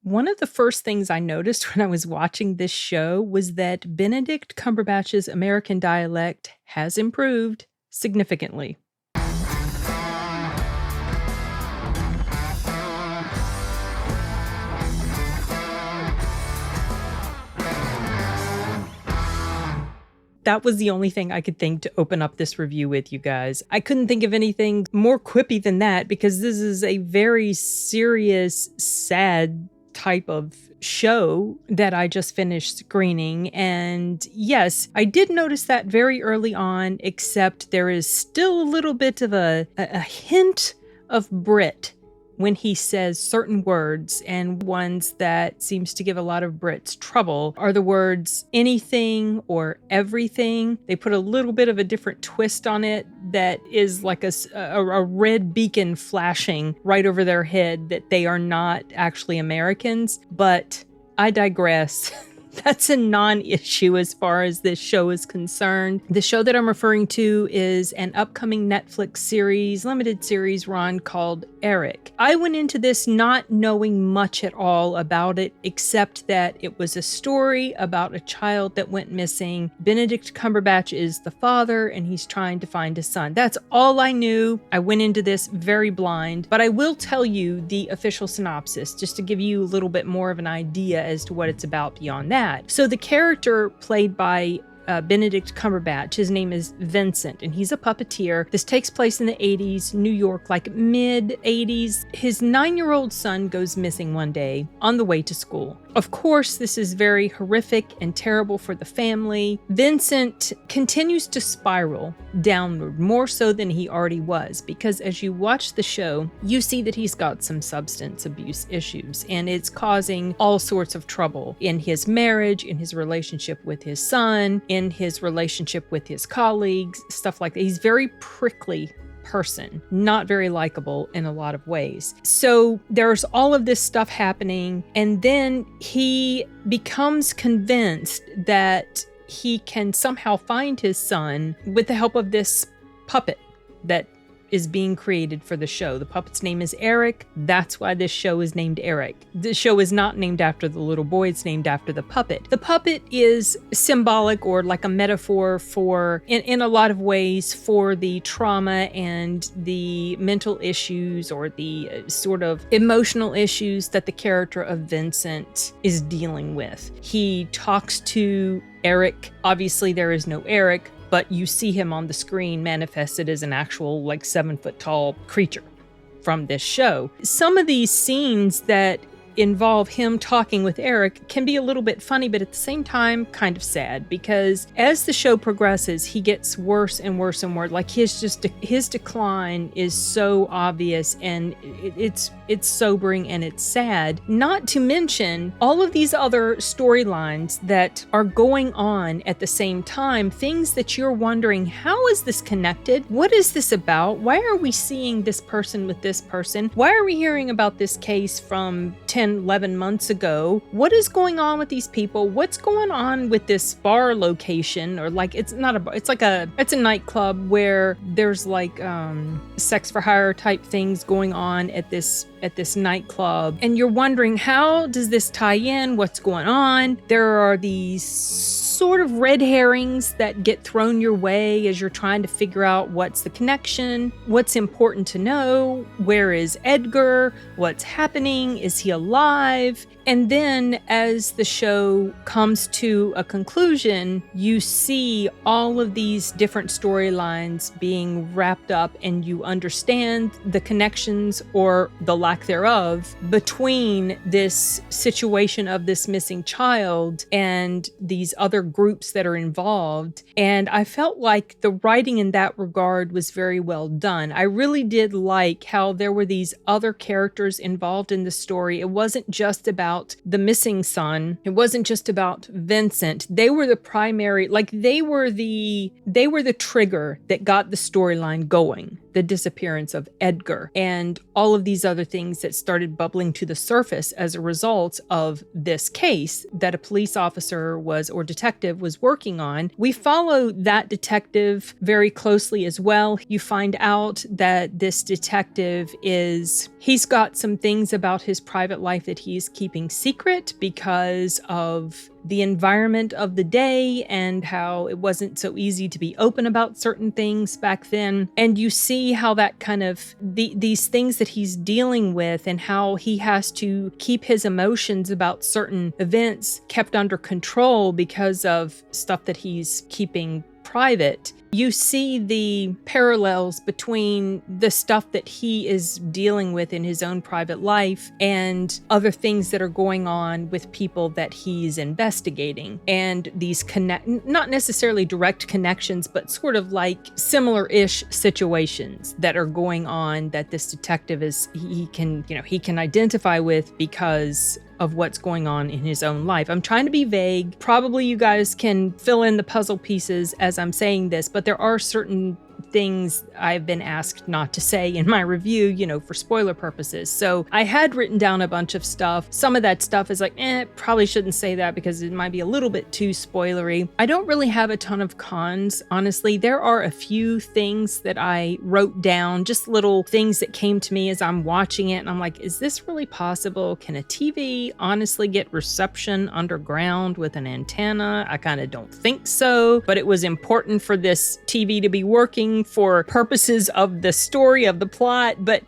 One of the first things I noticed when I was watching this show was that Benedict Cumberbatch's American dialect has improved significantly. That was the only thing I could think to open up this review with, you guys. I couldn't think of anything more quippy than that because this is a very serious, sad type of show that I just finished screening. And yes, I did notice that very early on, except there is still a little bit of a hint of Brit when he says certain words, and ones that seems to give a lot of Brits trouble are the words anything or everything. They put a little bit of a different twist on it that is like a red beacon flashing right over their head that they are not actually Americans. But I digress. That's a non-issue as far as this show is concerned. The show that I'm referring to is an upcoming Netflix series, limited series run called Eric. I went into this not knowing much at all about it, except that it was a story about a child that went missing. Benedict Cumberbatch is the father, and he's trying to find his son. That's all I knew. I went into this very blind, but I will tell you the official synopsis, just to give you a little bit more of an idea as to what it's about beyond that. So the character played by Benedict Cumberbatch, his name is Vincent, and he's a puppeteer. This takes place in the 80s, New York, like mid-80s. His 9-year-old son goes missing one day on the way to school. Of course, this is very horrific and terrible for the family. Vincent continues to spiral downward, more so than he already was, because as you watch the show, you see that he's got some substance abuse issues, and it's causing all sorts of trouble in his marriage, in his relationship with his son, in his relationship with his colleagues, stuff like that. He's very prickly person, not very likable in a lot of ways. So there's all of this stuff happening, and then he becomes convinced that he can somehow find his son with the help of this puppet that is being created for the show. The puppet's name is Eric. That's why this show is named Eric. The show is not named after the little boy, it's named after the puppet. The puppet is symbolic, or like a metaphor for, in a lot of ways, for the trauma and the mental issues or the sort of emotional issues that the character of Vincent is dealing with. He talks to Eric. Obviously, there is no Eric, but you see him on the screen manifested as an actual 7-foot tall creature from this show. Some of these scenes that involve him talking with Eric can be a little bit funny, but at the same time kind of sad, because as the show progresses, he gets worse and worse and worse. Like his decline is so obvious, and it's sobering and it's sad. Not to mention all of these other storylines that are going on at the same time, things that you're wondering, how is this connected? What is this about? Why are we seeing this person with this person? Why are we hearing about this case from 11 months ago? What is going on with these people? What's going on with this bar location? Or it's not a bar, it's a nightclub where there's sex for hire type things going on at this nightclub, and you're wondering, how does this tie in? What's going on? There are these sort of red herrings that get thrown your way as you're trying to figure out what's the connection, what's important to know, where is Edgar, what's happening, is he alive? And then as the show comes to a conclusion, you see all of these different storylines being wrapped up, and you understand the connections, or the lack thereof, between this situation of this missing child and these other groups that are involved. And I felt like the writing in that regard was very well done. I really did like how there were these other characters involved in the story. It wasn't just about the missing son. It wasn't just about Vincent. They were the primary, they were the trigger that got the storyline going. the disappearance of Edgar and all of these other things that started bubbling to the surface as a result of this case that a police officer or detective was working on. We follow that detective very closely as well. You find out that this detective he's got some things about his private life that he's keeping secret because of the environment of the day and how it wasn't so easy to be open about certain things back then. And you see how that kind of, these things that he's dealing with and how he has to keep his emotions about certain events kept under control because of stuff that he's keeping private. You see the parallels between the stuff that he is dealing with in his own private life and other things that are going on with people that he's investigating. And these not necessarily direct connections, but sort of like similar-ish situations that are going on that this detective he can identify with because of what's going on in his own life. I'm trying to be vague. Probably you guys can fill in the puzzle pieces as I'm saying this, but there are certain things I've been asked not to say in my review, for spoiler purposes. So I had written down a bunch of stuff. Some of that stuff is like, probably shouldn't say that because it might be a little bit too spoilery. I don't really have a ton of cons, honestly. There are a few things that I wrote down, just little things that came to me as I'm watching it. And I'm like, is this really possible? Can a TV honestly get reception underground with an antenna? I kind of don't think so, but it was important for this TV to be working for purposes of the story, of the plot, but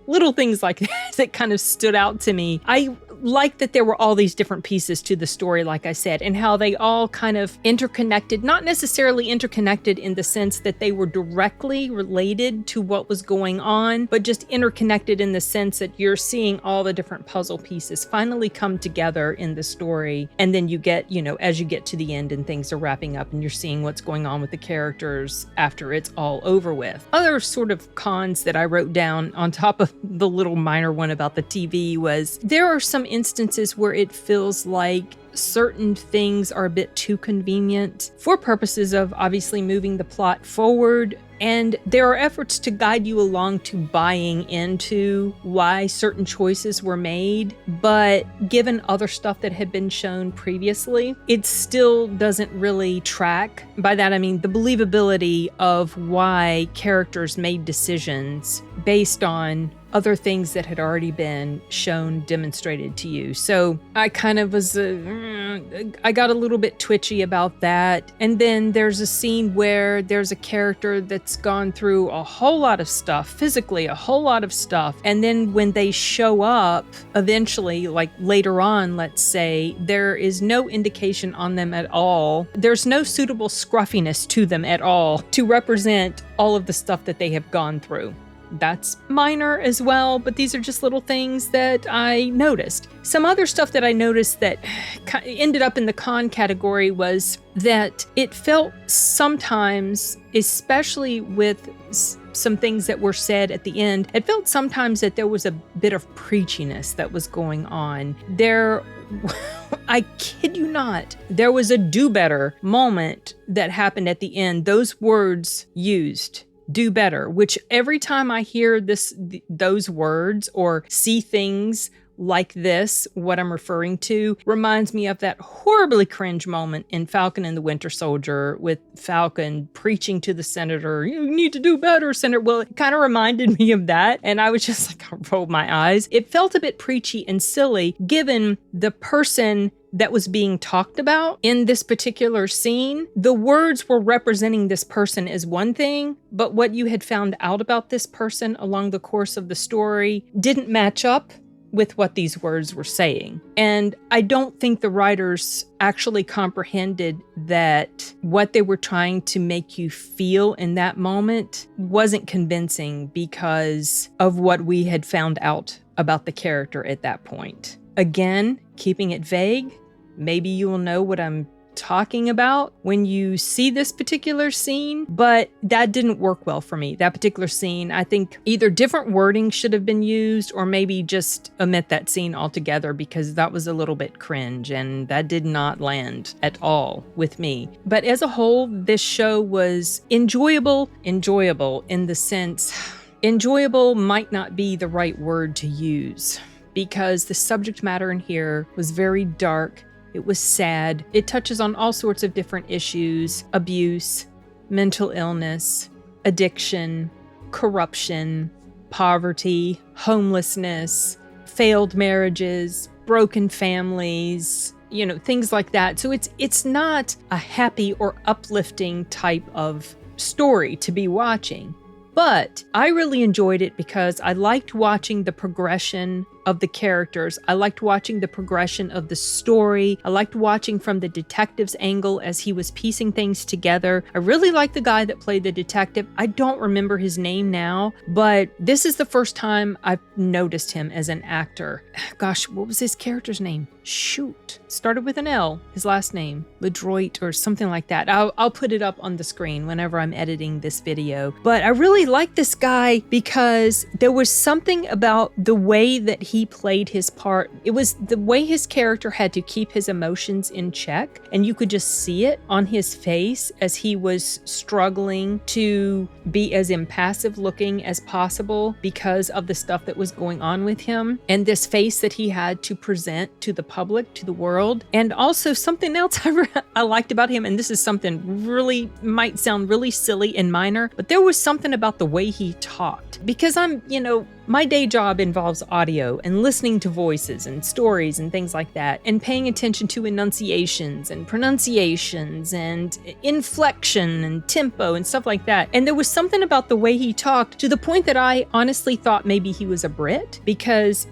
little things like that kind of stood out to me. I like that there were all these different pieces to the story, like I said, and how they all kind of interconnected, not necessarily interconnected in the sense that they were directly related to what was going on, but just interconnected in the sense that you're seeing all the different puzzle pieces finally come together in the story. And then you get, as you get to the end and things are wrapping up and you're seeing what's going on with the characters after it's all over with. Other sort of cons that I wrote down on top of the little minor one about the TV was there are some instances where it feels like certain things are a bit too convenient for purposes of obviously moving the plot forward. And there are efforts to guide you along to buying into why certain choices were made, but given other stuff that had been shown previously, it still doesn't really track. By that I mean the believability of why characters made decisions based on other things that had already been shown, demonstrated to you. So I kind of was, I got a little bit twitchy about that. And then there's a scene where there's a character that's gone through a whole lot of stuff, physically a whole lot of stuff. And then when they show up, eventually, like later on, let's say, there is no indication on them at all. There's no suitable scruffiness to them at all to represent all of the stuff that they have gone through. That's minor as well, but these are just little things that I noticed. Some other stuff that I noticed that ended up in the con category was that it felt sometimes, especially with some things that were said at the end, it felt sometimes that there was a bit of preachiness that was going on. I kid you not, there was a do better moment that happened at the end. Those words used, do better, which every time I hear those words or see things like this, what I'm referring to reminds me of that horribly cringe moment in Falcon and the Winter Soldier with Falcon preaching to the senator, you need to do better, Senator. Well, it kind of reminded me of that. And I was just like, I rolled my eyes. It felt a bit preachy and silly given the person that was being talked about in this particular scene. The words were representing this person as one thing, but what you had found out about this person along the course of the story didn't match up with what these words were saying. And I don't think the writers actually comprehended that what they were trying to make you feel in that moment wasn't convincing because of what we had found out about the character at that point. Again, keeping it vague, maybe you will know what I'm talking about when you see this particular scene, but that didn't work well for me. That particular scene, I think either different wording should have been used or maybe just omit that scene altogether, because that was a little bit cringe and that did not land at all with me. But as a whole, this show was enjoyable in the sense, enjoyable might not be the right word to use, because the subject matter in here was very dark. It was sad. It touches on all sorts of different issues: abuse, mental illness, addiction, corruption, poverty, homelessness, failed marriages, broken families, things like that. So it's not a happy or uplifting type of story to be watching. But I really enjoyed it because I liked watching the progression of the characters. I liked watching the progression of the story. I liked watching from the detective's angle as he was piecing things together. I really liked the guy that played the detective. I don't remember his name now, but this is the first time I've noticed him as an actor. Gosh, what was his character's name? Shoot. Started with an L, his last name. Ledroit or something like that. I'll put it up on the screen whenever I'm editing this video. But I really liked this guy because there was something about the way that he played his part. It was the way his character had to keep his emotions in check, and you could just see it on his face as he was struggling to be as impassive looking as possible because of the stuff that was going on with him, and this face that he had to present to the public, to the world. And also something else I liked about him, and this is something really might sound really silly and minor, but there was something about the way he talked, because my day job involves audio and listening to voices and stories and things like that, and paying attention to enunciations and pronunciations and inflection and tempo and stuff like that. And there was something about the way he talked to the point that I honestly thought maybe he was a Brit, because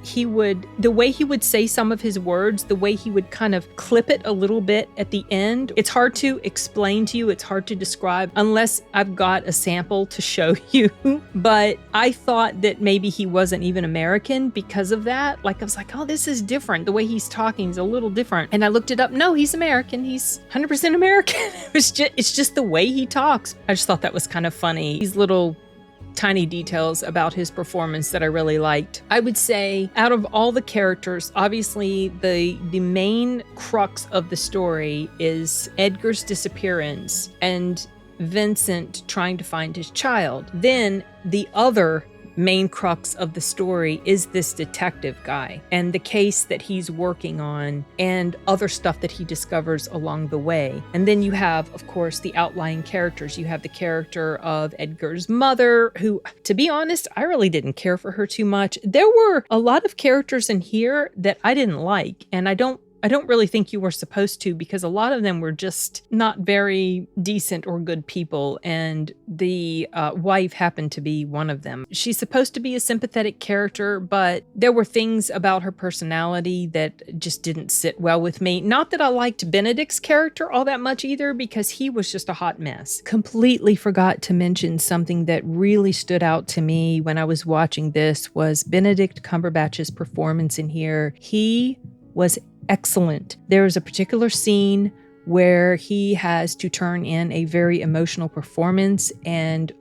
the way he would say some of his words, the way he would kind of clip it a little bit at the end, it's hard to explain to you, it's hard to describe unless I've got a sample to show you. But I thought that maybe he wasn't even American because of that. Like, I was like, oh, this is different. The way he's talking is a little different. And I looked it up. No, he's American. He's 100% American. It's just the way he talks. I just thought that was kind of funny. These little tiny details about his performance that I really liked. I would say out of all the characters, obviously the main crux of the story is Edgar's disappearance and Vincent trying to find his child. Then the other main crux of the story is this detective guy and the case that he's working on and other stuff that he discovers along the way. And then you have, of course, the outlying characters. You have the character of Edgar's mother, who, to be honest, I really didn't care for her too much. There were a lot of characters in here that I didn't like, and I don't really think you were supposed to, because a lot of them were just not very decent or good people, and the wife happened to be one of them. She's supposed to be a sympathetic character, but there were things about her personality that just didn't sit well with me. Not that I liked Benedict's character all that much either, because he was just a hot mess. Completely forgot to mention something that really stood out to me when I was watching this was Benedict Cumberbatch's performance in here. He was excellent. There is a particular scene where he has to turn in a very emotional performance, and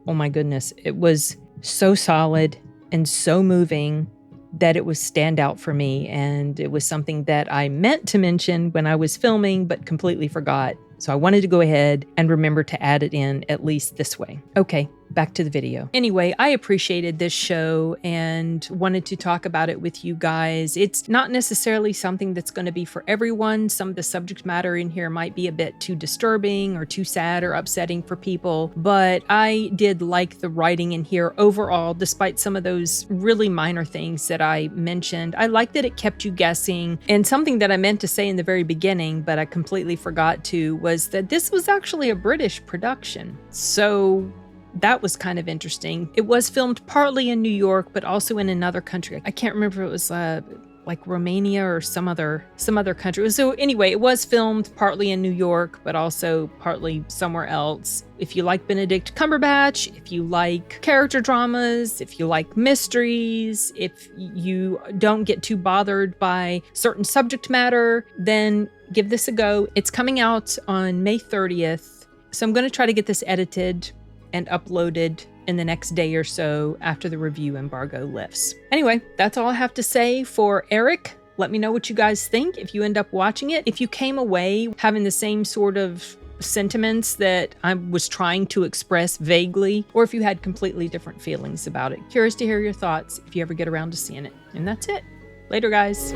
oh my goodness, it was so solid and so moving that it was standout for me, and it was something that I meant to mention when I was filming but completely forgot. So I wanted to go ahead and remember to add it in at least this way. Okay, back to the video. Anyway, I appreciated this show and wanted to talk about it with you guys. It's not necessarily something that's going to be for everyone. Some of the subject matter in here might be a bit too disturbing or too sad or upsetting for people, but I did like the writing in here overall, despite some of those really minor things that I mentioned. I liked that it kept you guessing, and something that I meant to say in the very beginning, but I completely forgot to, was that this was actually a British production. So that was kind of interesting. It was filmed partly in New York, but also in another country. I can't remember if it was like Romania or some other country. So anyway, it was filmed partly in New York, but also partly somewhere else. If you like Benedict Cumberbatch, if you like character dramas, if you like mysteries, if you don't get too bothered by certain subject matter, then give this a go. It's coming out on May 30th. So I'm going to try to get this edited and uploaded in the next day or so after the review embargo lifts. Anyway, that's all I have to say for Eric. Let me know what you guys think if you end up watching it. If you came away having the same sort of sentiments that I was trying to express vaguely, or if you had completely different feelings about it. Curious to hear your thoughts if you ever get around to seeing it. And that's it. Later, guys.